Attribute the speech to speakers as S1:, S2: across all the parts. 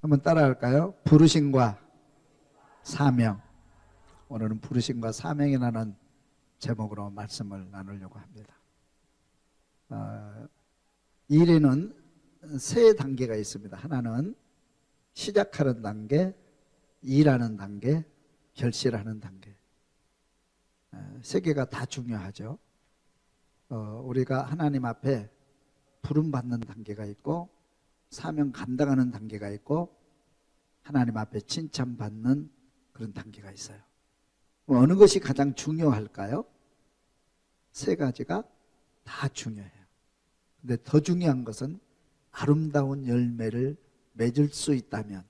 S1: 한번 따라할까요? 부르심과 사명. 오늘은 부르심과 사명이라는 제목으로 말씀을 나누려고 합니다. 일에는 세 단계가 있습니다. 하나는 시작하는 단계, 일하는 단계, 결실하는 단계. 세 개가 다 중요하죠. 우리가 하나님 앞에 부름받는 단계가 있고, 사명 감당하는 단계가 있고, 하나님 앞에 칭찬받는 그런 단계가 있어요. 어느 것이 가장 중요할까요? 세 가지가 다 중요해요. 근데 더 중요한 것은 아름다운 열매를 맺을 수 있다면,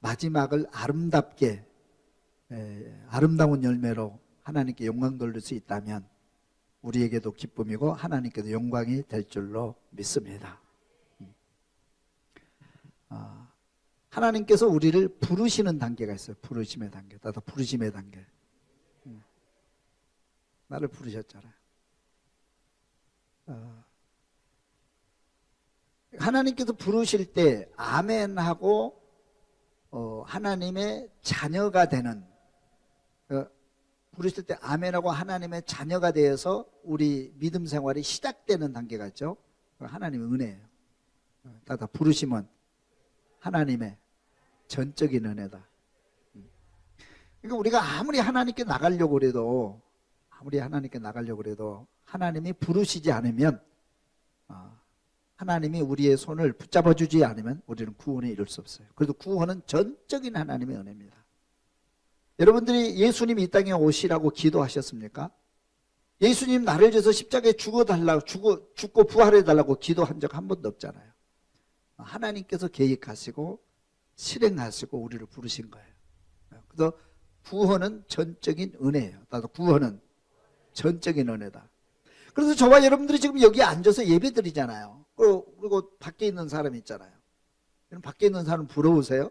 S1: 마지막을 아름답게 아름다운 열매로 하나님께 영광 돌릴 수 있다면 우리에게도 기쁨이고 하나님께도 영광이 될 줄로 믿습니다. 하나님께서 우리를 부르시는 단계가 있어요. 부르심의 단계. 나도 부르심의 단계. 나를 부르셨잖아요. 하나님께서 부르실 때 아멘하고 하나님의 자녀가 되는, 부르실 때 아멘하고 하나님의 자녀가 되어서 우리 믿음 생활이 시작되는 단계가 있죠. 하나님의 은혜예요. 다 부르심은 하나님의 전적인 은혜다. 그러니까 우리가 아무리 하나님께 나가려고 그래도 하나님이 부르시지 않으면, 하나님이 우리의 손을 붙잡아 주지 않으면 우리는 구원에 이룰 수 없어요. 그래도 구원은 전적인 하나님의 은혜입니다. 여러분들이 예수님이 이 땅에 오시라고 기도하셨습니까? 예수님 나를 위해서 십자가에 죽고 부활해달라고 기도한 적 한 번도 없잖아요. 하나님께서 계획하시고 실행하시고 우리를 부르신 거예요. 그래서 구원은 전적인 은혜예요. 나도 구원은 전적인 은혜다. 그래서 저와 여러분들이 지금 여기 앉아서 예배 드리잖아요. 그리고 밖에 있는 사람 있잖아요. 밖에 있는 사람 부러우세요?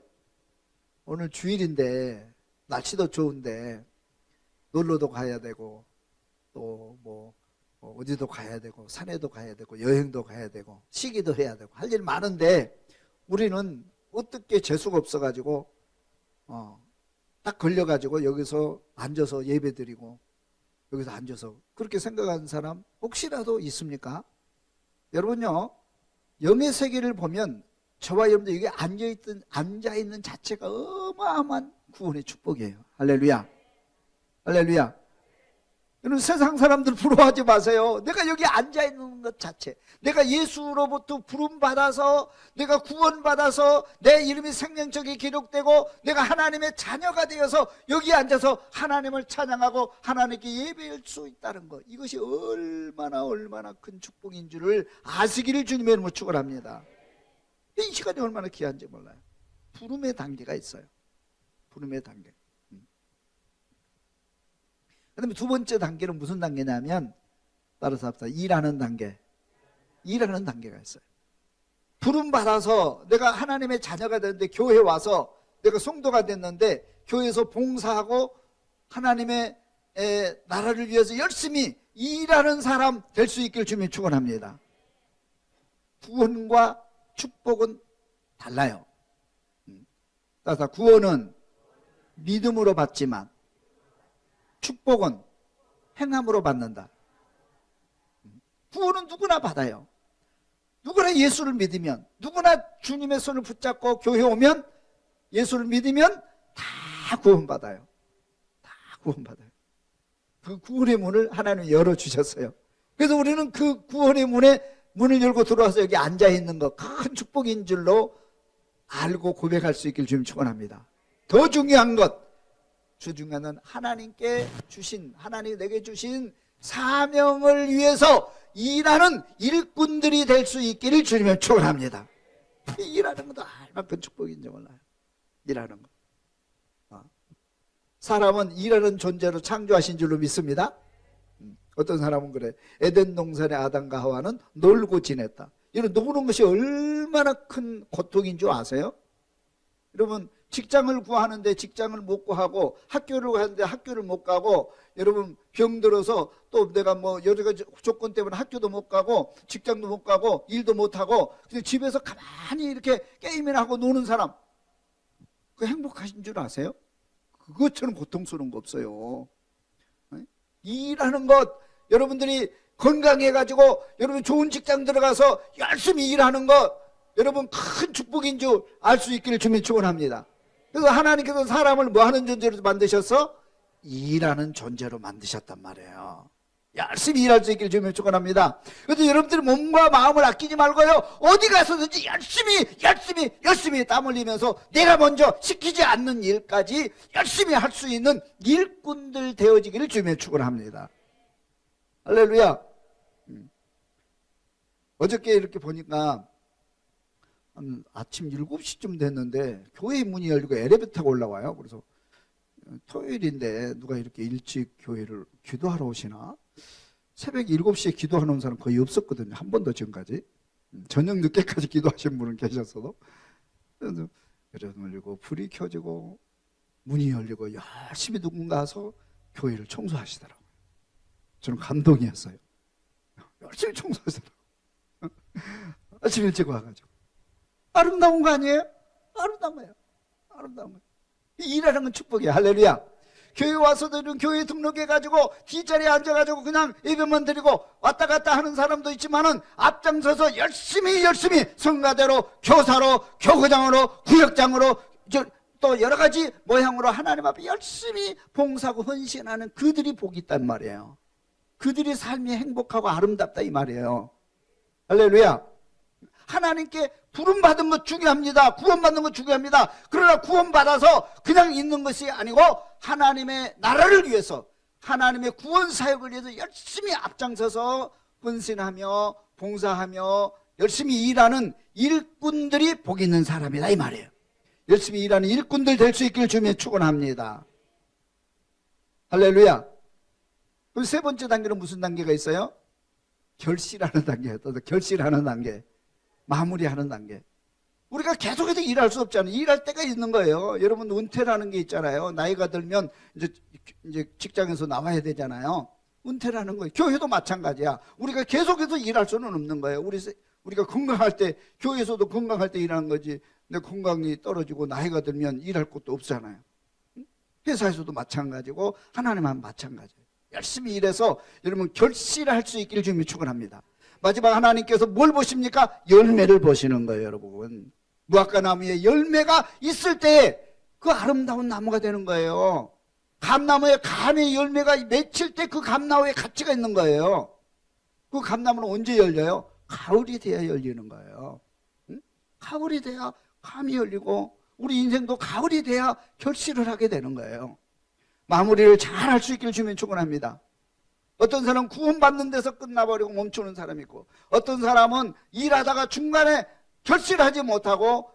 S1: 오늘 주일인데 날씨도 좋은데 놀러도 가야 되고, 또 뭐 어디도 가야 되고, 산에도 가야 되고, 여행도 가야 되고, 쉬기도 해야 되고, 할 일 많은데 우리는 어떻게 재수가 없어가지고 딱 걸려가지고 여기서 앉아서 예배 드리고, 여기서 앉아서 그렇게 생각하는 사람 혹시라도 있습니까? 여러분요, 영의 세계를 보면 저와 여러분들 여기 앉아있는 자체가 어마어마한 구원의 축복이에요. 할렐루야. 할렐루야. 여러분, 세상 사람들 부러워하지 마세요. 내가 여기 앉아있는 것 자체, 내가 예수로부터 부름받아서, 내가 구원받아서 내 이름이 생명책에 기록되고 내가 하나님의 자녀가 되어서 여기 앉아서 하나님을 찬양하고 하나님께 예배할 수 있다는 것, 이것이 얼마나 큰 축복인 줄을 아시기를 주님의 이름으로 축원합니다. 이 시간이 얼마나 귀한지 몰라요. 부름의 단계가 있어요. 부름의 단계. 그 다음에 두 번째 단계는 무슨 단계냐면, 따라서 합시다. 일하는 단계. 일하는 단계가 있어요. 부름받아서 내가 하나님의 자녀가 됐는데, 교회 와서 내가 성도가 됐는데 교회에서 봉사하고 하나님의 나라를 위해서 열심히 일하는 사람 될 수 있기를 주님 축원합니다. 구원과 축복은 달라요. 따라서 구원은 믿음으로 받지만 축복은 행함으로 받는다. 구원은 누구나 받아요. 누구나 예수를 믿으면, 누구나 주님의 손을 붙잡고 교회 오면, 예수를 믿으면 다 구원받아요. 다 구원받아요. 그 구원의 문을 하나님이 열어주셨어요. 그래서 우리는 그 구원의 문을 열고 들어와서 여기 앉아있는 거 큰 축복인 줄로 알고 고백할 수 있기를 주님 축원합니다. 더 중요한 것, 중요한 하나님이 내게 주신 사명을 위해서 일하는 일꾼들이 될 수 있기를 주님을 축원합니다. 일하는 것도 얼마큼 축복인지 몰라요. 일하는 것. 사람은 일하는 존재로 창조하신 줄로 믿습니다. 어떤 사람은 그래. 에덴 동산의 아담과 하와는 놀고 지냈다. 이런 노는 것이 얼마나 큰 고통인 줄 아세요? 여러분, 직장을 구하는데 직장을 못 구하고, 학교를 가는데 학교를 못 가고, 여러분 병들어서 또 내가 뭐 여러 가지 조건 때문에 학교도 못 가고 직장도 못 가고 일도 못 하고 그냥 집에서 가만히 이렇게 게임이나 하고 노는 사람, 그 행복하신 줄 아세요? 그것처럼 고통스러운 거 없어요. 일하는 것, 여러분들이 건강해가지고 여러분 좋은 직장 들어가서 열심히 일하는 것, 여러분 큰 축복인 줄 알 수 있기를 주님 축원합니다. 그래서 하나님께서 사람을 뭐 하는 존재로 만드셨어? 일하는 존재로 만드셨단 말이에요. 열심히 일할 수 있기를 주님 축원합니다. 그래서 여러분들이 몸과 마음을 아끼지 말고요, 어디 가서든지 열심히 땀 흘리면서 내가 먼저 시키지 않는 일까지 열심히 할 수 있는 일꾼들 되어지기를 주님 축원합니다. 할렐루야. 어저께 이렇게 보니까 아침 7시쯤 됐는데 교회 문이 열리고 엘리베이터가 올라와요. 그래서 토요일인데 누가 이렇게 일찍 교회를 기도하러 오시나? 새벽 7시에 기도하는 사람 거의 없었거든요. 한 번도 지금까지. 저녁 늦게까지 기도하신 분은 계셨어도. 그래서 열리고 불이 켜지고 문이 열리고 열심히 누군가 와서 교회를 청소하시더라고요. 저는 감동이었어요. 열심히 청소하시더라고요. 아침 일찍 와가지고. 아름다운 거 아니에요? 아름다운 거예요. 아름다운 거예요. 일하는 건 축복이에요. 할렐루야. 교회 와서들은 교회 등록해가지고 뒷자리에 앉아가지고 그냥 예배만 드리고 왔다 갔다 하는 사람도 있지만은 앞장서서 열심히 성가대로, 교사로, 교구장으로, 구역장으로, 또 여러 가지 모양으로 하나님 앞에 열심히 봉사하고 헌신하는 그들이 복이 있단 말이에요. 그들의 삶이 행복하고 아름답다 이 말이에요. 할렐루야. 하나님께 부름받은 것 중요합니다. 구원받는 것 중요합니다. 그러나 구원받아서 그냥 있는 것이 아니고 하나님의 나라를 위해서, 하나님의 구원 사역을 위해서 열심히 앞장서서 헌신하며 봉사하며 열심히 일하는 일꾼들이 복 있는 사람이다 이 말이에요. 열심히 일하는 일꾼들 될 수 있기를 주님의 축원합니다. 할렐루야. 그럼 세 번째 단계는 무슨 단계가 있어요? 결실하는 단계예요. 결실하는 단계. 마무리하는 단계. 우리가 계속해서 일할 수 없잖아요. 일할 때가 있는 거예요. 여러분 은퇴라는 게 있잖아요. 나이가 들면 이제 직장에서 나와야 되잖아요. 은퇴라는 거예요. 교회도 마찬가지야. 우리가 계속해서 일할 수는 없는 거예요. 우리가 건강할 때, 교회에서도 건강할 때 일하는 거지. 내 건강이 떨어지고 나이가 들면 일할 곳도 없잖아요. 회사에서도 마찬가지고 하나님은 마찬가지예요. 열심히 일해서 여러분 결실할 수 있기를 주님이 축원합니다. 마지막 하나님께서 뭘 보십니까? 열매를 보시는 거예요, 여러분. 무화과 나무에 열매가 있을 때 그 아름다운 나무가 되는 거예요. 감나무에 감의 열매가 맺힐 때 그 감나무에 가치가 있는 거예요. 그 감나무는 언제 열려요? 가을이 돼야 열리는 거예요. 응? 가을이 돼야 감이 열리고 우리 인생도 가을이 돼야 결실을 하게 되는 거예요. 마무리를 잘 할 수 있기를 주면 축원합니다. 어떤 사람은 구원받는 데서 끝나버리고 멈추는 사람이 있고, 어떤 사람은 일하다가 중간에 결실하지 못하고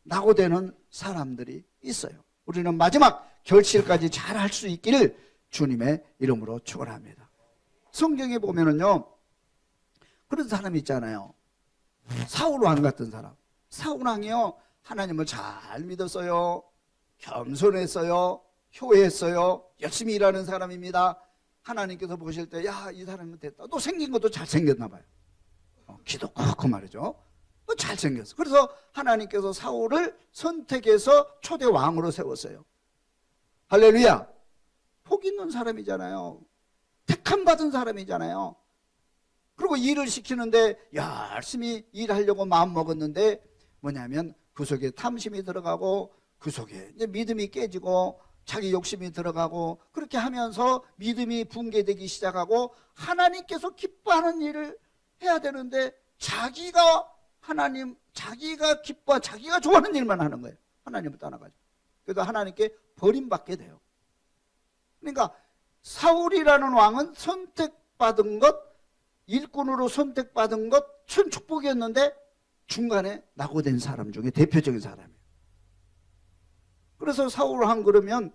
S1: 낙오되는 사람들이 있어요. 우리는 마지막 결실까지 잘 할 수 있기를 주님의 이름으로 축원합니다. 성경에 보면은요, 그런 사람이 있잖아요. 사울왕 같은 사람. 사울왕이요, 하나님을 잘 믿었어요. 겸손했어요. 효했어요. 열심히 일하는 사람입니다. 하나님께서 보실 때, 야, 이 사람은 됐다. 또 생긴 것도 잘생겼나 봐요. 키도 크고 말이죠. 잘생겼어. 그래서 하나님께서 사울을 선택해서 초대 왕으로 세웠어요. 할렐루야. 복 있는 사람이잖아요. 택함 받은 사람이잖아요. 그리고 일을 시키는데 열심히 일하려고 마음 먹었는데 뭐냐면 그 속에 탐심이 들어가고 그 속에 이제 믿음이 깨지고 자기 욕심이 들어가고 그렇게 하면서 믿음이 붕괴되기 시작하고 하나님께서 기뻐하는 일을 해야 되는데 자기가 기뻐, 자기가 좋아하는 일만 하는 거예요. 하나님을 떠나가지고. 그래서 하나님께 버림받게 돼요. 그러니까 사울이라는 왕은 선택받은 것, 일꾼으로 선택받은 것, 큰 축복이었는데 중간에 낙오된 사람 중에 대표적인 사람이에요. 그래서 사울왕 그러면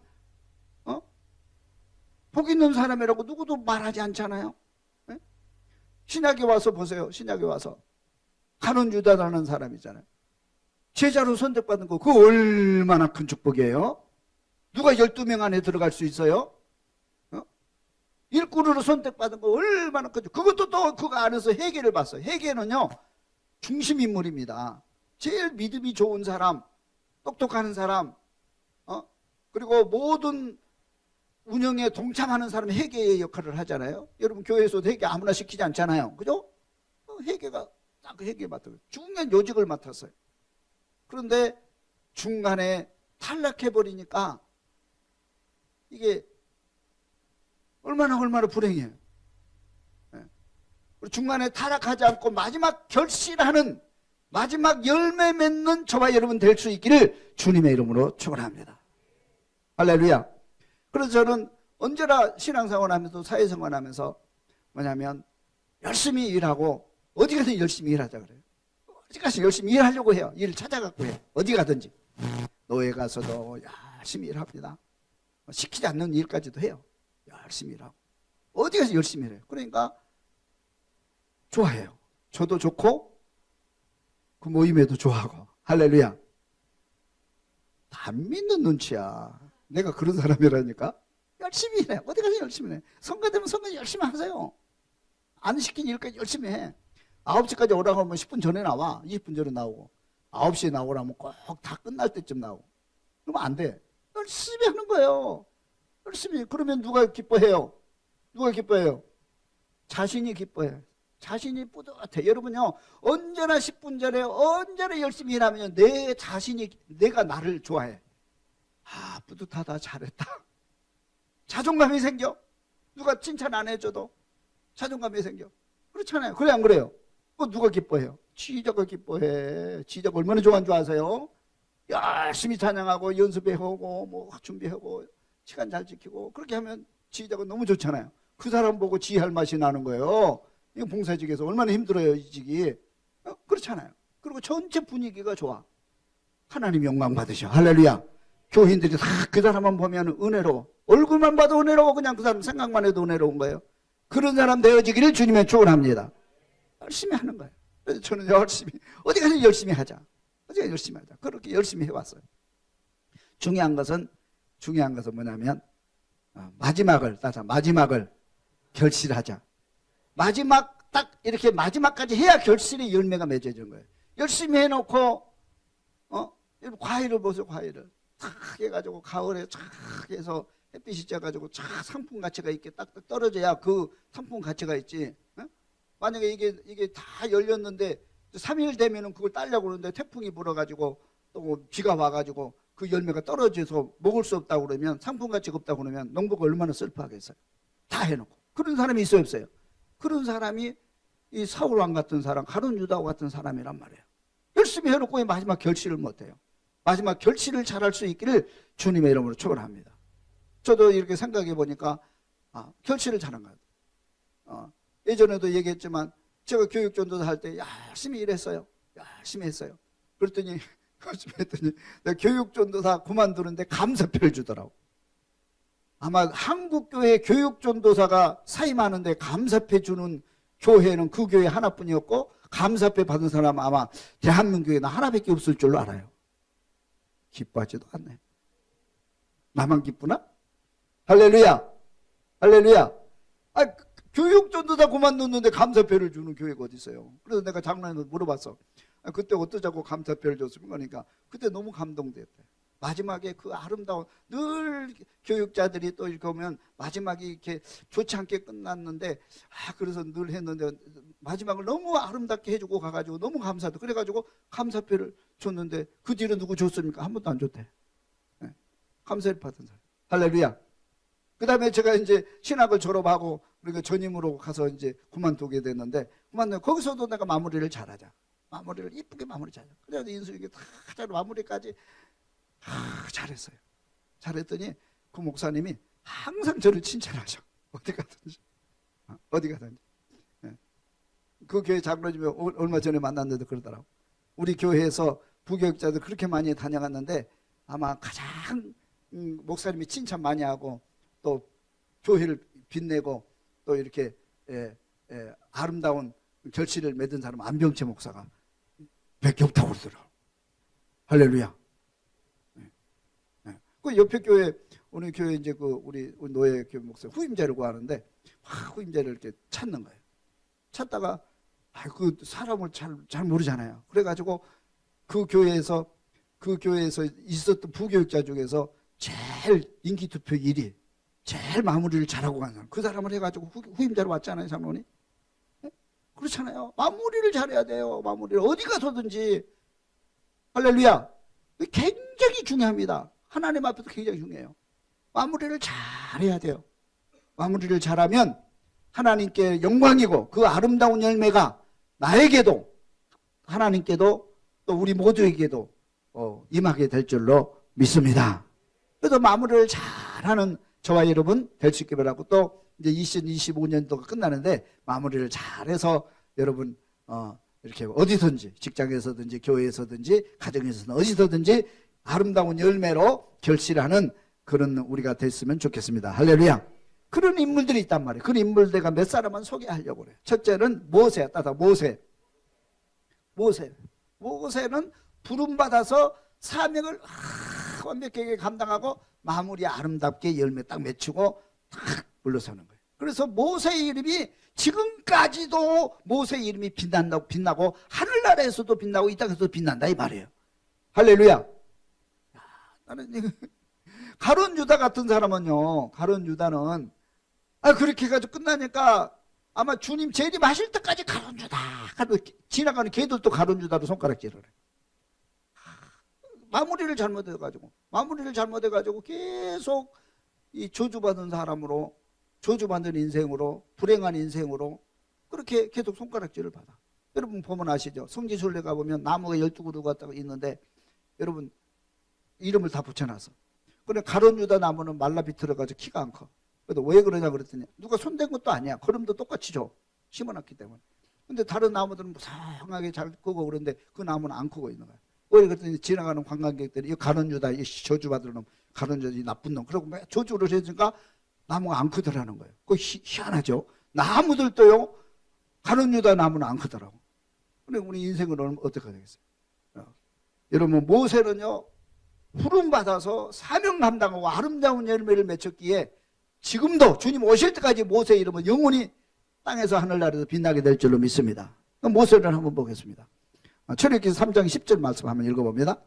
S1: 복 있는 사람이라고 누구도 말하지 않잖아요. 네? 신약에 와서 보세요. 신약에 와서 가룟 유다라는 사람이잖아요. 제자로 선택받은 거 그거 얼마나 큰 축복이에요. 누가 12명 안에 들어갈 수 있어요? 일꾼으로 선택받은 거 얼마나 크죠. 그것도 또 그거 안에서 회개를 봤어요. 회개는요 중심 인물입니다. 제일 믿음이 좋은 사람, 똑똑한 사람, 그리고 모든 운영에 동참하는 사람이 회계의 역할을 하잖아요. 여러분 교회에서도 회계 아무나 시키지 않잖아요. 그죠? 회계가 딱 그 회계 맡아요. 중요한 요직을 맡았어요. 그런데 중간에 탈락해버리니까 이게 얼마나 불행해요. 중간에 타락하지 않고 마지막 결실하는, 마지막 열매 맺는 저와 여러분 될 수 있기를 주님의 이름으로 축원합니다. 할렐루야. 그래서 저는 언제나 신앙생활 하면서 사회생활 하면서 뭐냐면 열심히 일하고 어디 가든 열심히 일하자 그래요. 어디 가서 열심히 일하려고 해요. 일을 찾아갖고 해요. 어디 가든지. 노예 가서도 열심히 일합니다. 시키지 않는 일까지도 해요. 열심히 일하고. 어디 가서 열심히 일해요. 그러니까 좋아해요. 저도 좋고 그 모임에도 좋아하고. 할렐루야. 안 믿는 눈치야. 내가 그런 사람이라니까. 열심히 해. 어디 가서 열심히 해. 선거 되면 선거 열심히 하세요. 안 시킨 일까지 열심히 해. 9시까지 오라고 하면 10분 전에 나와. 20분 전에 나오고. 9시에 나오라면 꼭 다 끝날 때쯤 나오고. 그러면 안 돼. 열심히 하는 거예요. 열심히. 그러면 누가 기뻐해요? 누가 기뻐해요? 자신이 기뻐해요. 자신이 뿌듯해. 여러분요, 언제나 10분 전에 언제나 열심히 일하면 내 자신이, 내가 나를 좋아해. 아, 뿌듯하다, 잘했다. 자존감이 생겨. 누가 칭찬 안 해줘도 자존감이 생겨. 그렇잖아요. 그래 안 그래요? 누가 기뻐해요? 지저가 기뻐해. 지저가 얼마나 좋아하는 줄 아세요? 열심히 찬양하고 연습해오고 뭐 준비하고 시간 잘 지키고 그렇게 하면 지저가 너무 좋잖아요. 그 사람 보고 지할 맛이 나는 거예요. 이거 봉사직에서 얼마나 힘들어요, 이 직이. 그렇잖아요. 그리고 전체 분위기가 좋아. 하나님 영광 받으셔. 할렐루야. 교인들이 다 그 사람만 보면 은혜로워. 얼굴만 봐도 은혜로워. 그냥 그 사람 생각만 해도 은혜로운 거예요. 그런 사람 되어지기를 주님의 축원합니다. 열심히 하는 거예요. 그래서 저는 열심히, 어디 가서 열심히 하자. 어디 가서 열심히 하자. 그렇게 열심히 해왔어요. 중요한 것은 뭐냐면 마지막을 결실하자. 마지막 딱 이렇게 마지막까지 해야 결실의 열매가 맺어지는 거예요. 열심히 해놓고 과일을 보세요. 과일을 탁 해가지고 가을에 쫙 해서 햇빛이 쬐가지고 쫙 상품 가치가 있게 딱딱 떨어져야 그 상품 가치가 있지. 만약에 이게 다 열렸는데 3일 되면은 그걸 따려고 그러는데 태풍이 불어가지고 또 비가 와가지고 그 열매가 떨어져서 먹을 수 없다고 그러면, 상품 가치가 없다고 그러면 농부가 얼마나 슬퍼하겠어요. 다 해놓고. 그런 사람이 있어요, 없어요? 그런 사람이 이 사울왕 같은 사람, 가룟 유다와 같은 사람이란 말이에요. 열심히 해놓고 왜 마지막 결실을 못해요? 마지막 결실을 잘할 수 있기를 주님의 이름으로 축원합니다. 저도 이렇게 생각해 보니까 결실을 잘한 것 같아요. 예전에도 얘기했지만 제가 교육전도사 할 때 열심히 일했어요. 열심히 했어요. 그랬더니 내가 교육전도사 그만두는데 감사표를 주더라고. 아마 한국교회 교육전도사가 사임하는데 감사표 주는 교회는 그 교회 하나뿐이었고, 감사표 받은 사람 아마 대한민국에는 하나밖에 없을 줄로 알아요. 기뻐하지도 않네. 나만 기쁘나? 할렐루야. 할렐루야. 교육전도사 그만뒀는데 감사표를 주는 교회가 어디 있어요? 그래서 내가 장로님한테 물어봤어. 그때 어떠자고 감사표를 줬습니까? 그러니까 그때 너무 감동됐대. 마지막에 그 아름다운, 늘 교육자들이 또 이렇게 오면 마지막이 이렇게 좋지 않게 끝났는데, 그래서 늘 했는데 마지막을 너무 아름답게 해주고 가가지고 너무 감사하다. 그래가지고 감사표를 줬는데 그 뒤로 누구 줬습니까? 한 번도 안 줬대. 네. 감사를 받은 사람. 할렐루야. 그 다음에 제가 이제 신학을 졸업하고 우리가 전임으로 가서 이제 그만두게 됐는데, 거기서도 내가 마무리를 잘하자. 마무리를 이쁘게 마무리 잘하자. 그래서 인수인계 다 잘 마무리까지 잘했어요. 잘했더니 그 목사님이 항상 저를 칭찬하셔. 어디 가든지. 어디 가든지. 네. 그 교회 장로님이 얼마 전에 만났는데 그러더라고. 우리 교회에서 부교육자들 그렇게 많이 다녀갔는데 아마 가장 목사님이 칭찬 많이 하고 또 교회를 빛내고 또 이렇게 아름다운 결실을 맺은 사람은 안병채 목사가 밖에 없다고 그러더라고. 할렐루야. 그 옆에 교회, 우리 교회 이제 우리 노예 교회 목사 후임자를 구하는데 후임자를 이렇게 찾는 거예요. 찾다가 그 사람을 잘 모르잖아요. 그래가지고 그 교회에서 그 교회에서 있었던 부교육자 중에서 제일 인기 투표 1위, 제일 마무리를 잘하고 간 사람, 그 사람을 해가지고 후임자로 왔잖아요, 장로님. 그렇잖아요. 마무리를 잘해야 돼요. 마무리를 어디 가서든지. 할렐루야. 굉장히 중요합니다. 하나님 앞에서 굉장히 중요해요. 마무리를 잘해야 돼요. 마무리를 잘하면 하나님께 영광이고 그 아름다운 열매가 나에게도 하나님께도 또 우리 모두에게도 임하게 될 줄로 믿습니다. 그래서 마무리를 잘하는 저와 여러분 될 수 있기를 바라고, 또 이제 2025년도가 끝나는데 마무리를 잘해서 여러분 이렇게 어디든지, 직장에서든지 교회에서든지 가정에서든 어디서든지 아름다운 열매로 결실하는 그런 우리가 됐으면 좋겠습니다. 할렐루야. 그런 인물들이 있단 말이에요. 그런 인물들 내가 몇 사람만 소개하려고 그래요. 첫째는 모세. 모세는 부름받아서 사명을 완벽하게 감당하고 마무리 아름답게 열매 딱 맺히고 탁 물러서는 거예요. 그래서 모세의 이름이 지금까지도 모세의 이름이 빛나고 하늘나라에서도 빛나고 이 땅에서도 빛난다 이 말이에요. 할렐루야. 나는 가룟 유다 같은 사람은요, 가룟 유다는 그렇게 해가지고 끝나니까 아마 주님 재림하실 때까지 가룟 유다 지나가는 개들도 가룟 유다로 손가락질을 해. 마무리를 잘못해가지고 계속 이 저주받은 사람으로, 저주받은 인생으로, 불행한 인생으로 그렇게 계속 손가락질을 받아. 여러분 보면 아시죠? 성지순례 가보면 나무가 12그루가 있는데 여러분 이름을 다 붙여놨어. 그런데 가룟 유다 나무는 말라 비틀어가지고 키가 안 커. 그래서 왜 그러냐 그랬더니 누가 손댄 것도 아니야. 걸음도 똑같이 줘. 심어놨기 때문에. 근데 다른 나무들은 무성하게 잘 크고 그런데 그 나무는 안 크고 있는 거야. 왜 그랬더니 지나가는 관광객들이 이 가룟 유다, 이 저주받은 놈, 가룟 유다 이 나쁜 놈, 그러고 저주를 해주니까 나무가 안 크더라는 거예요. 그거 희한하죠. 나무들도요, 가룟 유다 나무는 안 크더라고. 근데 우리 인생은 어떻게 되겠어요? 여러분 모세는요, 부름받아서 사명 감당하고 아름다운 열매를 맺혔기에 지금도 주님 오실 때까지 모세 이름은 영원히 땅에서 하늘나라에서 빛나게 될 줄로 믿습니다. 모세를 한번 보겠습니다. 출애굽기 3장 10절 말씀 한번 읽어봅니다.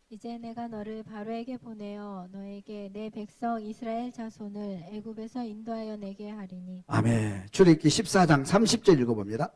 S2: 이제 내가 너를 바로에게 보내어 너에게 내 백성 이스라엘 자손을 애굽에서 인도하여 내게 하리니.
S1: 아멘. 출애굽기 14장 30절 읽어봅니다.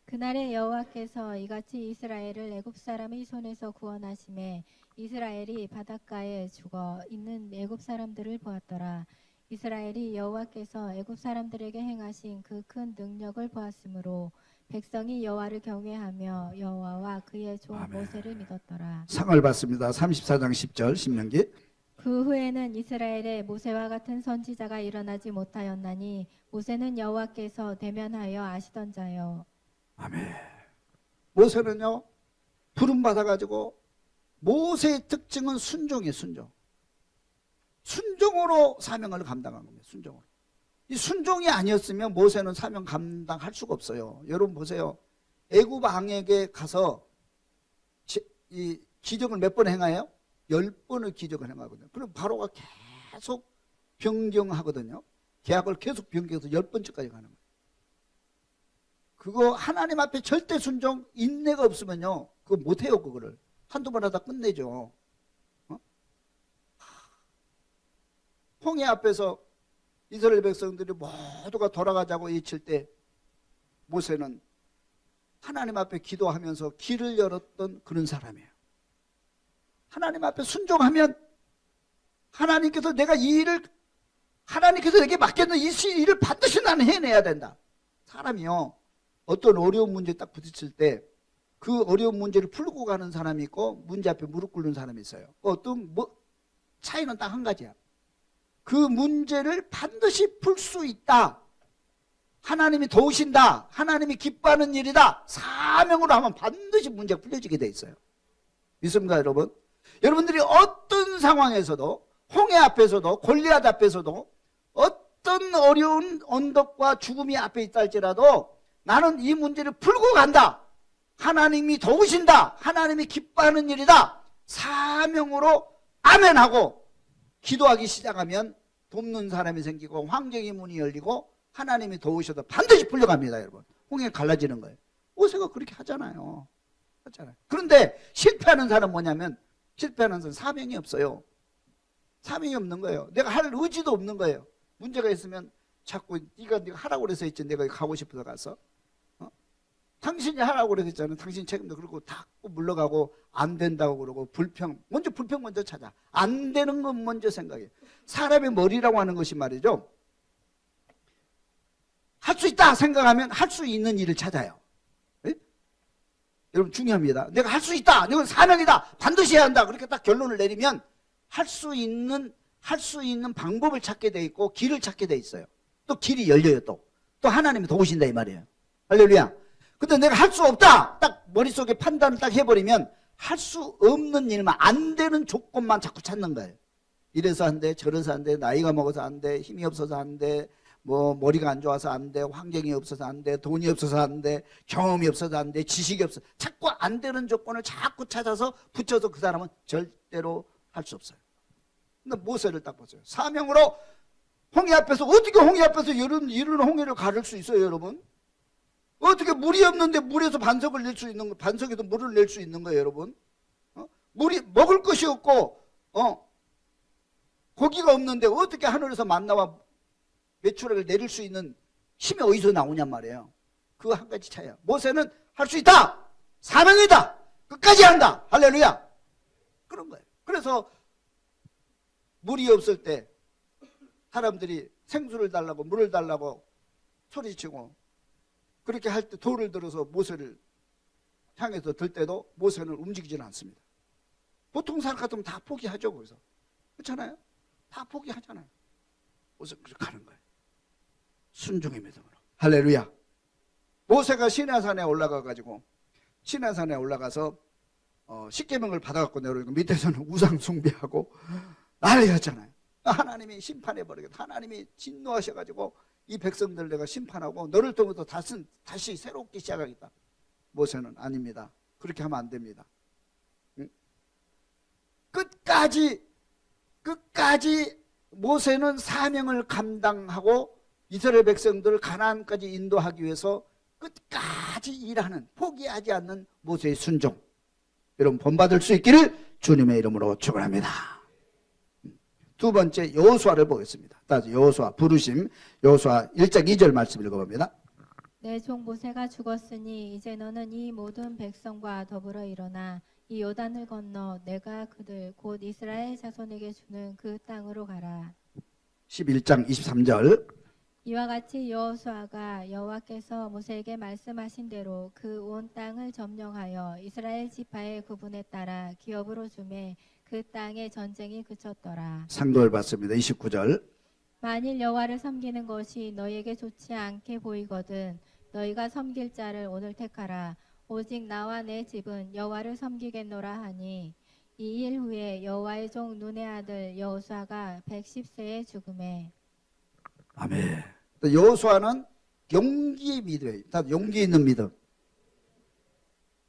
S2: 그날에 여호와께서 이같이 이스라엘을 애굽 사람의 손에서 구원하심에 이스라엘이 바닷가에 죽어 있는 애굽 사람들을 보았더라. 이스라엘이 여호와께서 애굽 사람들에게 행하신 그 큰 능력을 보았으므로 백성이 여호와를 경외하며 여호와와 그의 종 모세를 믿었더라.
S1: 상을 받습니다. 34장 10절 신명기.
S2: 그 후에는 이스라엘에 모세와 같은 선지자가 일어나지 못하였나니 모세는 여호와께서 대면하여 아시던 자요.
S1: 아멘. 모세는요, 부름받아가지고 모세의 특징은 순종이에요. 순종으로 사명을 감당한 겁니다. 순종으로. 이 순종이 아니었으면 모세는 사명 감당할 수가 없어요. 여러분 보세요. 애굽 왕에게 가서 이 기적을 몇 번 행해요? 10번의 기적을 행하거든요. 그럼 바로가 계속 변경하거든요. 계약을 계속 변경해서 10번째까지 가는 거예요. 그거 하나님 앞에 절대 순종, 인내가 없으면요, 그거 못해요. 그거를 한두 번 하다 끝내죠. 홍해 앞에서 이스라엘 백성들이 모두가 돌아가자고 외칠 때 모세는 하나님 앞에 기도하면서 길을 열었던 그런 사람이에요. 하나님 앞에 순종하면 하나님께서 내가 이 일을, 하나님께서 내게 맡겼는 이 일을 반드시 나는 해내야 된다. 사람이요, 어떤 어려운 문제에 딱 부딪힐 때 그 어려운 문제를 풀고 가는 사람이 있고 문제 앞에 무릎 꿇는 사람이 있어요. 어떤 차이는 딱 한 가지야. 그 문제를 반드시 풀 수 있다. 하나님이 도우신다. 하나님이 기뻐하는 일이다. 사명으로 하면 반드시 문제가 풀려지게 돼 있어요. 믿습니까, 여러분? 여러분들이 어떤 상황에서도, 홍해 앞에서도, 골리앗 앞에서도, 어떤 어려운 언덕과 죽음이 앞에 있다 할지라도 나는 이 문제를 풀고 간다. 하나님이 도우신다. 하나님이 기뻐하는 일이다. 사명으로 아멘하고 기도하기 시작하면 돕는 사람이 생기고 환경의 문이 열리고 하나님이 도우셔도 반드시 풀려갑니다. 여러분, 홍해 갈라지는 거예요. 모세가 그렇게 하잖아요. 그런데 실패하는 사람은 뭐냐면 실패하는 사람 사명이 없어요. 사명이 없는 거예요. 내가 할 의지도 없는 거예요. 문제가 있으면 자꾸 네가 하라고 그래서 했지, 내가 가고 싶어서 가서. 당신이 하라고 그랬잖아요. 당신 책임도. 그러고 자꾸 물러가고 안 된다고 그러고 불평 먼저 찾아. 안 되는 건 먼저 생각해. 사람의 머리라고 하는 것이 말이죠, 할 수 있다 생각하면 할 수 있는 일을 찾아요. 네? 여러분 중요합니다. 내가 할 수 있다, 이건 사명이다, 반드시 해야 한다, 그렇게 딱 결론을 내리면 할 수 있는 방법을 찾게 돼 있고 길을 찾게 돼 있어요. 또 길이 열려요. 또 하나님이 도우신다 이 말이에요. 할렐루야. 근데 내가 할 수 없다 딱 머릿속에 판단을 딱 해버리면 할 수 없는 일만, 안 되는 조건만 자꾸 찾는 거예요. 이래서 안 돼, 저래서 안 돼, 나이가 먹어서 안 돼, 힘이 없어서 안 돼, 뭐 머리가 안 좋아서 안 돼, 환경이 없어서 안 돼, 돈이 없어서 안 돼, 경험이 없어서 안 돼, 지식이 없어. 자꾸 안 되는 조건을 자꾸 찾아서 붙여서 그 사람은 절대로 할 수 없어요. 근데 모세를 딱 보세요. 사명으로 홍해 앞에서, 어떻게 홍해 앞에서 이런 홍해를 가를 수 있어요, 여러분? 어떻게 물이 없는데 물에서 반석을 낼 수 있는 거, 반석에도 물을 낼 수 있는 거예요, 여러분? 물이 먹을 것이 없고 고기가 없는데 어떻게 하늘에서 만나와 메추라기를 내릴 수 있는 힘이 어디서 나오냔 말이에요. 그거 한 가지 차이야. 모세는 할 수 있다, 사명이다, 끝까지 한다, 할렐루야, 그런 거예요. 그래서 물이 없을 때 사람들이 생수를 달라고 물을 달라고 소리치고 그렇게 할 때 돌을 들어서 모세를 향해서 들 때도 모세는 움직이지는 않습니다. 보통 사람 같으면 다 포기하죠. 거기서. 그렇잖아요? 다 포기하잖아요. 모세는 그렇게 하는 거예요. 순종의 믿음으로. 할렐루야. 모세가 시내산에 올라가가지고 시내산에 올라가서 십계명을 받아갖고 내려오니까 밑에서는 우상 숭배하고 난리였잖아요. 하나님이 심판해버리겠다. 하나님이 진노하셔가지고 이 백성들 내가 심판하고 너를 통해서 다시 새롭게 시작하겠다. 모세는 아닙니다. 그렇게 하면 안 됩니다. 끝까지 모세는 사명을 감당하고 이스라엘 백성들을 가나안까지 인도하기 위해서 끝까지 일하는, 포기하지 않는 모세의 순종. 여러분 본받을 수 있기를 주님의 이름으로 축원합니다. 두 번째 여호수아를 보겠습니다. 따라서 여호수아 부르심, 여호수아 1장 2절 말씀 읽어봅니다.
S2: 내 종 모세가 죽었으니 이제 너는 이 모든 백성과 더불어 일어나 이 요단을 건너 내가 그들 곧 이스라엘 자손에게 주는 그 땅으로 가라.
S1: 11장 23절.
S2: 이와 같이 여호수아가 여호와께서 모세에게 말씀하신 대로 그 온 땅을 점령하여 이스라엘 지파의 구분에 따라 기업으로 주매 그 땅의 전쟁이 그쳤더라.
S1: 상도를 받습니다. 29절.
S2: 만일 여호와를 섬기는 것이 너희에게 좋지 않게 보이거든 너희가 섬길 자를 오늘 택하라. 오직 나와 내 집은 여호와를 섬기겠노라 하니 이 일 후에 여호와의 종 눈의 아들 여호수아가 110세에 죽음에.
S1: 아멘. 여호수아는 용기의 믿음이에요. 용기 있는 믿음.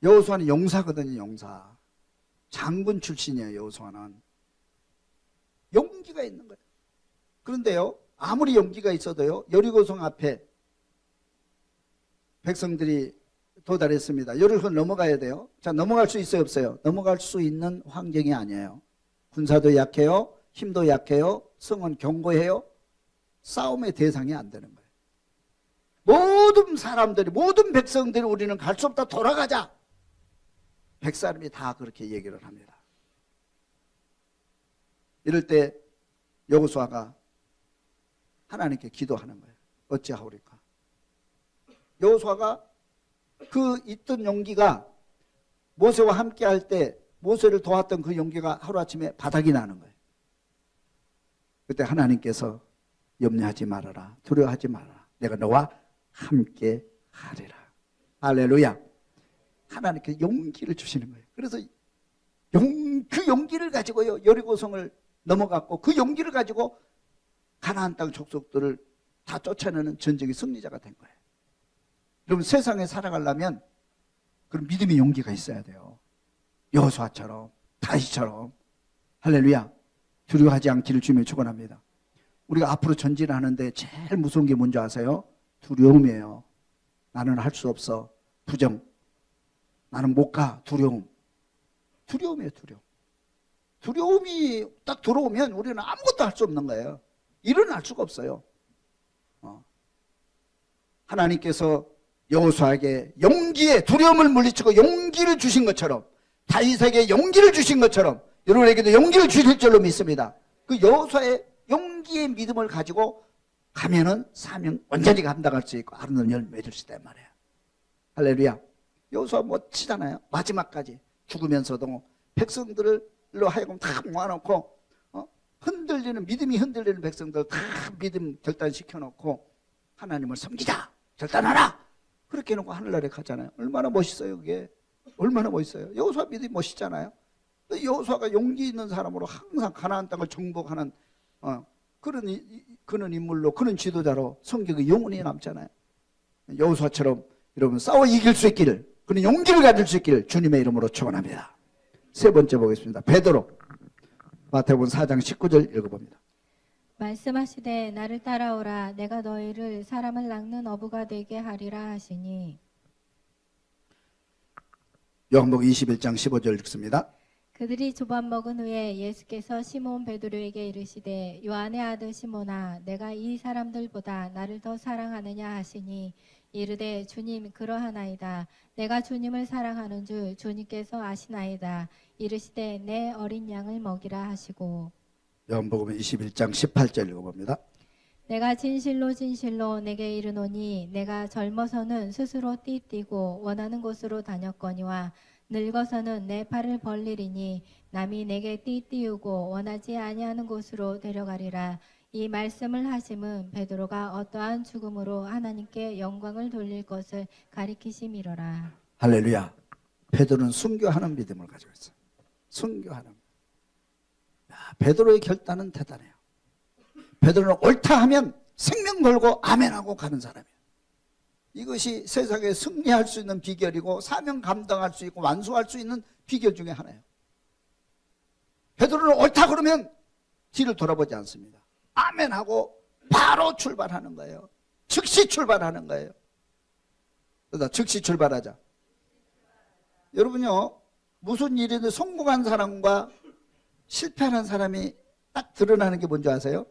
S1: 여호수아는 용사거든요. 용사. 장군 출신이에요. 여호수아는 용기가 있는 거예요. 그런데요, 아무리 용기가 있어도요, 여리고성 앞에 백성들이 도달했습니다. 여리고성 넘어가야 돼요. 자, 넘어갈 수 있어요, 없어요? 넘어갈 수 있는 환경이 아니에요. 군사도 약해요, 힘도 약해요, 성은 견고해요. 싸움의 대상이 안 되는 거예요. 모든 사람들이, 모든 백성들이 우리는 갈 수 없다, 돌아가자. 백사람이 다 그렇게 얘기를 합니다. 이럴 때 여호수아가 하나님께 기도하는 거예요. 어찌하오리까? 여호수아가 그 있던 용기가 모세와 함께 할 때 모세를 도왔던 그 용기가 하루아침에 바닥이 나는 거예요. 그때 하나님께서 염려하지 말아라, 두려워하지 말아라, 내가 너와 함께 하리라. 할렐루야. 하나님께서 용기를 주시는 거예요. 그래서 그 용기를 가지고요, 여리고성을 넘어갔고 그 용기를 가지고 가나안 땅 족속들을 다 쫓아내는 전쟁의 승리자가 된 거예요. 여러분 세상에 살아가려면 그런 믿음의 용기가 있어야 돼요. 여호수아처럼, 다윗처럼. 할렐루야. 두려워하지 않기를 주님의 축원합니다. 우리가 앞으로 전진하는데 제일 무서운 게 뭔지 아세요? 두려움이에요. 나는 할 수 없어. 부정. 나는 못 가. 두려움. 두려움이에요, 두려움. 두려움이 딱 들어오면 우리는 아무것도 할 수 없는 거예요. 일어날 수가 없어요. 하나님께서 여호수아에게 용기에 두려움을 물리치고 용기를 주신 것처럼, 다윗에게 용기를 주신 것처럼 여러분에게도 용기를 주실 줄로 믿습니다. 그 여호수아의 용기의 믿음을 가지고 가면은 사명 완전히 감당할 수 있고 아름다운 열매 맺을 수 있단 말이에요. 할렐루야. 여호수아 멋지잖아요. 마지막까지 죽으면서도 백성들로 하여금 다 모아놓고 흔들리는, 믿음이 흔들리는 백성들 다 믿음 결단시켜놓고 하나님을 섬기자, 결단하라, 그렇게 해놓고 하늘나라에 가잖아요. 얼마나 멋있어요. 그게 얼마나 멋있어요. 여호수아 믿음이 멋있잖아요. 여호수아가 용기 있는 사람으로 항상 가나안 땅을 정복하는 그런 인물로, 그런 지도자로 성경이 영원히 남잖아요. 여호수아처럼 여러분 싸워 이길 수 있기를, 그런 용기를 가질 수 있기를 주님의 이름으로 축원합니다. 세 번째 보겠습니다. 베드로. 마태복음 4장 19절 읽어봅니다.
S2: 말씀하시되 나를 따라오라. 내가 너희를 사람을 낚는 어부가 되게 하리라 하시니.
S1: 요한복음 21장 15절 읽습니다.
S2: 그들이 조밥 먹은 후에 예수께서 시몬 베드로에게 이르시되 요한의 아들 시몬아, 내가 이 사람들보다 나를 더 사랑하느냐 하시니, 이르되 주님 그러하나이다. 내가 주님을 사랑하는 줄 주님께서 아시나이다. 이르시되 내 어린 양을 먹이라 하시고.
S1: 요한복음 21장 18절 읽어봅니다.
S2: 내가 진실로 진실로 내게 이르노니 내가 젊어서는 스스로 띠뛰고 원하는 곳으로 다녔거니와 늙어서는 내 팔을 벌리리니 남이 내게 띠띠우고 원하지 아니하는 곳으로 데려가리라. 이 말씀을 하심은 베드로가 어떠한 죽음으로 하나님께 영광을 돌릴 것을 가리키심이로라.
S1: 할렐루야. 베드로는 순교하는 믿음을 가지고 있어요. 순교하는. 베드로의 결단은 대단해요. 베드로는 옳다 하면 생명 걸고 아멘하고 가는 사람이에요. 이것이 세상에 승리할 수 있는 비결이고 사명 감당할 수 있고 완수할 수 있는 비결 중에 하나예요. 베드로는 옳다 그러면 뒤를 돌아보지 않습니다. 아멘하고 바로 출발하는 거예요. 즉시 출발하는 거예요. 그러다 즉시 출발하자. 여러분요, 무슨 일이든 성공한 사람과 실패하는 사람이 딱 드러나는 게 뭔지 아세요?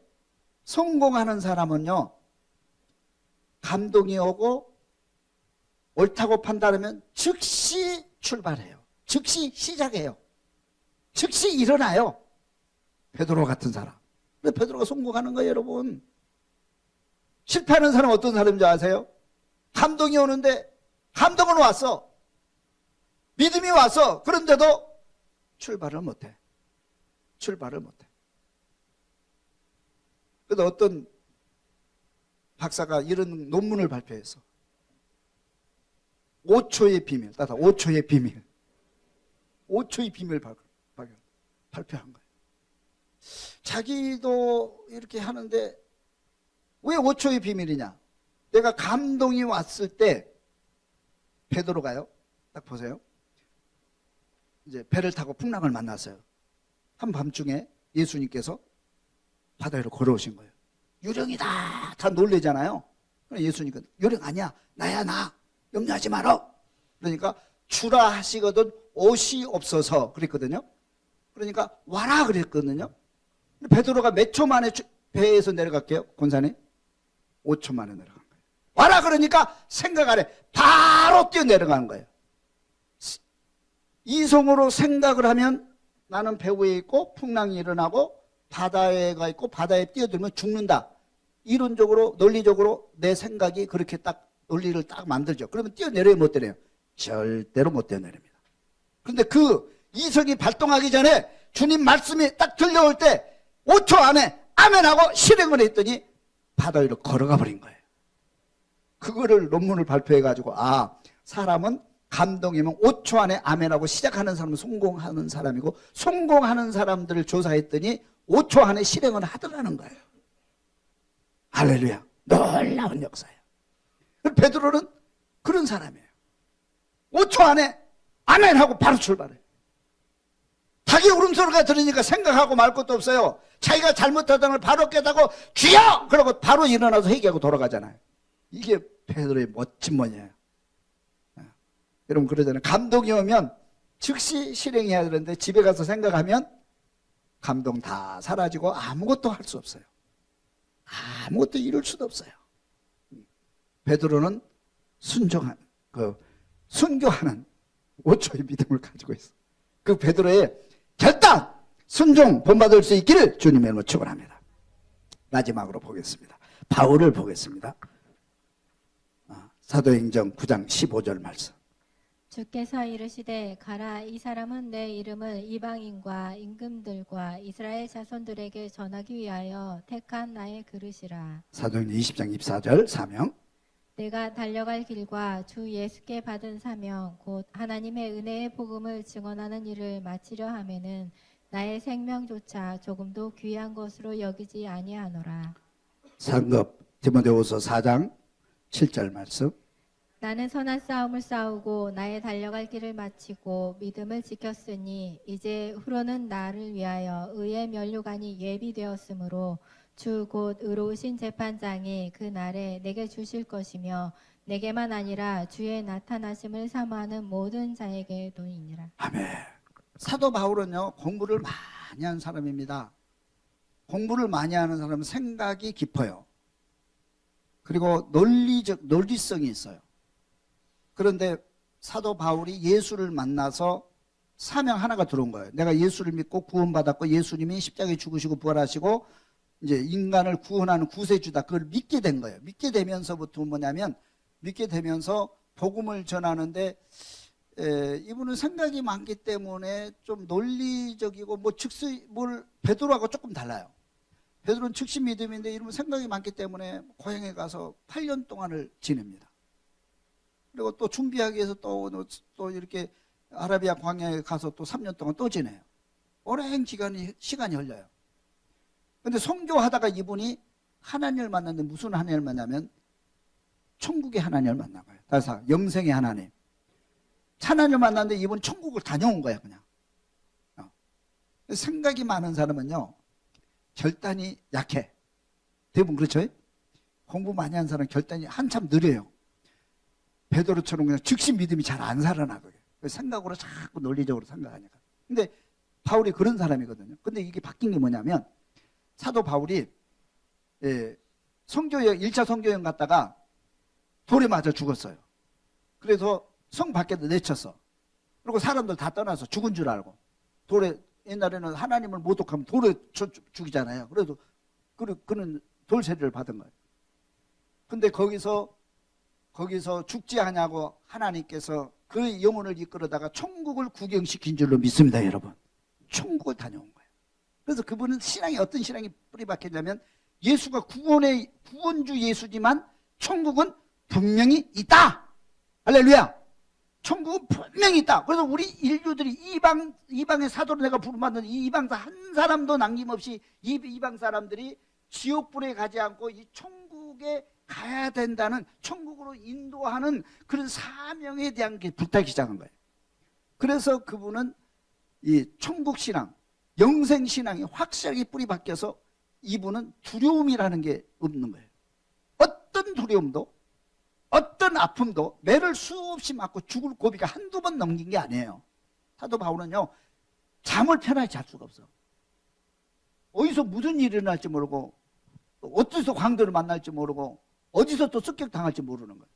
S1: 성공하는 사람은요, 감동이 오고 옳다고 판단하면 즉시 출발해요. 즉시 시작해요. 즉시 일어나요. 베드로 같은 사람. 근데 베드로가 성공하는 거예요, 여러분. 실패하는 사람은 어떤 사람인지 아세요? 감동이 오는데, 감동은 왔어. 믿음이 왔어. 그런데도 출발을 못해. 출발을 못해. 그래서 어떤 박사가 이런 논문을 발표했어. 5초의 비밀. 따라 5초의 비밀. 5초의 비밀 발표한 거예요. 자기도 이렇게 하는데 왜 5초의 비밀이냐? 내가 감동이 왔을 때 베드로가요. 딱 보세요. 이제 배를 타고 풍랑을 만났어요. 한밤중에 예수님께서 바다 위로 걸어오신 거예요. 유령이다. 다 놀래잖아요. 예수님께서 유령 아니야. 나야 나. 염려하지 마라. 그러니까 주라 하시거든 옷이 없어서 그랬거든요. 그러니까 와라 그랬거든요. 베드로가 몇 초 만에 배에서 내려갈게요. 권사님 5초 만에 내려간 거예요. 와라 그러니까 생각 안 해. 바로 뛰어 내려가는 거예요. 이성으로 생각을 하면 나는 배 위에 있고 풍랑이 일어나고 바다에 가 있고 바다에 뛰어들면 죽는다. 이론적으로 논리적으로 내 생각이 그렇게 딱 논리를 딱 만들죠. 그러면 뛰어내려요, 못 내려요? 절대로 못 뛰어내립니다. 그런데 그 이성이 발동하기 전에 주님 말씀이 딱 들려올 때 5초 안에 아멘하고 실행을 했더니 바다 위로 걸어가 버린 거예요. 그거를 논문을 발표해가지고 사람은 감동이면 5초 안에 아멘하고 시작하는 사람은 성공하는 사람이고 성공하는 사람들을 조사했더니 5초 안에 실행을 하더라는 거예요. 할렐루야. 놀라운 역사예요. 베드로는 그런 사람이에요. 5초 안에 아멘하고 바로 출발해요. 자기 울음소리가 들으니까 생각하고 말 것도 없어요. 자기가 잘못하던 걸 바로 깨닫고 주여! 그러고 바로 일어나서 회개하고 돌아가잖아요. 이게 베드로의 멋진 모양이에요. 여러분 그러잖아요. 감동이 오면 즉시 실행해야 되는데 집에 가서 생각하면 감동 다 사라지고 아무것도 할 수 없어요. 아무것도 이룰 수도 없어요. 베드로는 순교하는 5초의 믿음을 가지고 있어. 그 베드로의 결단, 순종, 본받을 수 있기를 주님의 이름으로 축원합니다. 마지막으로 보겠습니다. 바울을 보겠습니다. 사도행전 9장 15절 말씀.
S2: 주께서 이르시되 가라, 이 사람은 내 이름을 이방인과 임금들과 이스라엘 자손들에게 전하기 위하여 택한 나의 그릇이라.
S1: 사도행전 20장 24절 사명.
S2: 내가 달려갈 길과 주 예수께 받은 사명 곧 하나님의 은혜의 복음을 증언하는 일을 마치려 하면은 나의 생명조차 조금도 귀한 것으로 여기지 아니하노라.
S1: 상급 디모데후서 4장 7절 말씀.
S2: 나는 선한 싸움을 싸우고 나의 달려갈 길을 마치고 믿음을 지켰으니 이제 후로는 나를 위하여 의의 면류관이 예비되었으므로 주 곧 의로우신 재판장이 그 날에 내게 주실 것이며 내게만 아니라 주의 나타나심을 사모하는 모든 자에게도이니라.
S1: 아멘. 사도 바울은요, 공부를 많이 한 사람입니다. 공부를 많이 하는 사람은 생각이 깊어요. 그리고 논리성이 있어요. 그런데 사도 바울이 예수를 만나서 사명 하나가 들어온 거예요. 내가 예수를 믿고 구원받았고 예수님이 십자가에 죽으시고 부활하시고 이제 인간을 구원하는 구세주다. 그걸 믿게 된 거예요. 믿게 되면서부터 뭐냐면, 믿게 되면서 복음을 전하는데 이분은 생각이 많기 때문에 좀 논리적이고 베드로하고 조금 달라요. 베드로는 즉시 믿음인데 이러면 생각이 많기 때문에 고향에 가서 8년 동안을 지냅니다. 그리고 또 준비하기 위해서 또 이렇게 아라비아 광야에 가서 또 3년 동안 또 지내요. 오랜 시간이 흘려요. 근데 선교하다가 이분이 하나님을 만났는데 무슨 하나님을 만나면 천국의 하나님을 만난 거예요. 다시 영생의 하나님. 하나님을 만났는데 이분이 천국을 다녀온 거예요, 그냥. 생각이 많은 사람은요, 결단이 약해. 대부분 그렇죠? 공부 많이 한 사람은 결단이 한참 느려요. 베드로처럼 그냥 즉시 믿음이 잘 안 살아나거든요. 생각으로 자꾸 논리적으로 생각하니까. 근데 바울이 그런 사람이거든요. 근데 이게 바뀐 게 뭐냐면, 사도 바울이 1차 선교여행 갔다가 돌에 맞아 죽었어요. 그래서 성 밖에도 내쳤어. 그리고 사람들 다 떠나서 죽은 줄 알고. 옛날에는 하나님을 모독하면 돌에 죽이잖아요. 그래서 그는 돌세례를 받은 거예요. 근데 거기서 죽지 않냐고 하나님께서 그 영혼을 이끌어다가 천국을 구경시킨 줄로 믿습니다, 여러분. 천국을 다녀온 거예요. 그래서 그분은 어떤 신앙이 뿌리박혔냐면, 예수가 구원주 예수지만 천국은 분명히 있다. 할렐루야. 천국은 분명히 있다. 그래서 우리 인류들이 이방의 사도로 내가 부름받는 이 이방사 한 사람도 남김없이 이방 사람들이 지옥불에 가지 않고 이 천국에 가야 된다는, 천국으로 인도하는 그런 사명에 대한 게 불타기 시작한 거예요. 그래서 그분은 이 천국신앙, 영생신앙이 확실하게 뿌리 박혀서 이분은 두려움이라는 게 없는 거예요. 어떤 두려움도, 어떤 아픔도 매를 수없이 맞고 죽을 고비가 한두 번 넘긴 게 아니에요. 사도 바울은요, 잠을 편하게 잘 수가 없어. 어디서 무슨 일이 일어날지 모르고, 어디서 광들을 만날지 모르고, 어디서 또 습격당할지 모르는 거예요.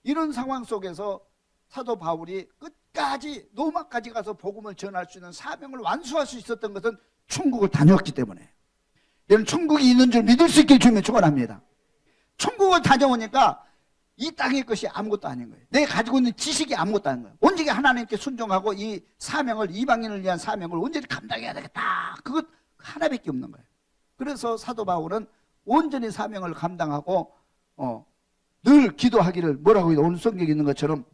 S1: 이런 상황 속에서 사도 바울이 끝까지 로마까지 가서 복음을 전할 수 있는 사명을 완수할 수 있었던 것은 천국을 다녀왔기 때문에. 여러분, 천국이 있는 줄 믿을 수 있길 주님을 축원합니다. 천국을 다녀오니까 이 땅의 것이 아무것도 아닌 거예요. 내가 가지고 있는 지식이 아무것도 아닌 거예요. 온전히 하나님께 순종하고 이 사명을, 이방인을 위한 사명을 온전히 감당해야 되겠다. 그것 하나밖에 없는 거예요. 그래서 사도 바울은 온전히 사명을 감당하고 늘 기도하기를, 뭐라고 해요? 오늘 성경에 있는 것처럼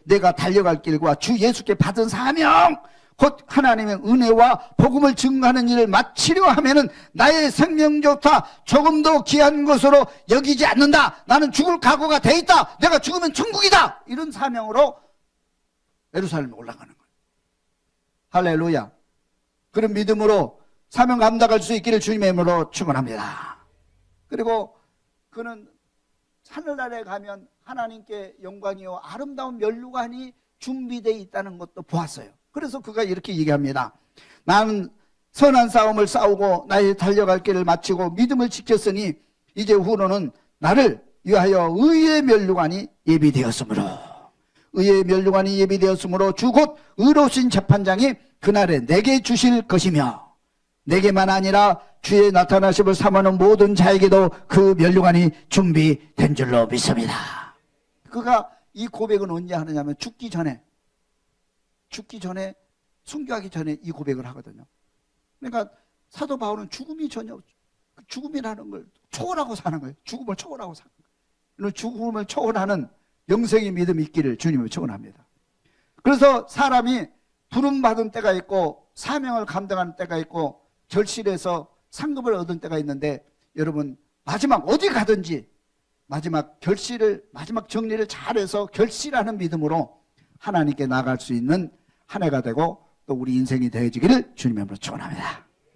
S1: 내가 달려갈 길과 주 예수께 받은 사명, 곧 하나님의 은혜와 복음을 증거하는 일을 마치려 하면은 나의 생명조차 조금도 귀한 것으로 여기지 않는다. 나는 죽을 각오가 돼 있다. 내가 죽으면 천국이다. 이런 사명으로 예루살렘에 올라가는 거예요. 할렐루야. 그런 믿음으로 사명 감당할 수 있기를 주님의 이름으로 축원합니다. 그리고 그는 하늘나라에 가면 하나님께 영광이요 아름다운 면류관이 준비되어 있다는 것도 보았어요. 그래서 그가 이렇게 얘기합니다. 나는 선한 싸움을 싸우고 나의 달려갈 길을 마치고 믿음을 지켰으니 이제 후로는 나를 위하여 의의 면류관이 예비되었으므로 의의 면류관이 예비되었으므로 주 곧 의로우신 재판장이 그날에 내게 주실 것이며 내게만 아니라 주의 나타나심을 삼하는 모든 자에게도 그 면류관이 준비된 줄로 믿습니다. 그가 이 고백은 언제 하느냐면 죽기 전에 순교하기 전에 이 고백을 하거든요. 그러니까 사도 바울은 죽음이라는 걸 초월하고 사는 거예요. 죽음을 초월하고 사는 거예요. 죽음을 초월하는 영생의 믿음이 있기를 주님을 축원합니다. 그래서 사람이 부름받은 때가 있고 사명을 감당하는 때가 있고 결실해서 상급을 얻은 때가 있는데 여러분 마지막 어디 가든지 마지막 정리를 잘해서 결실하는 믿음으로 하나님께 나아갈 수 있는 한 해가 되고 또 우리 인생이 되어지기를 주님의 이름으로 축원합니다.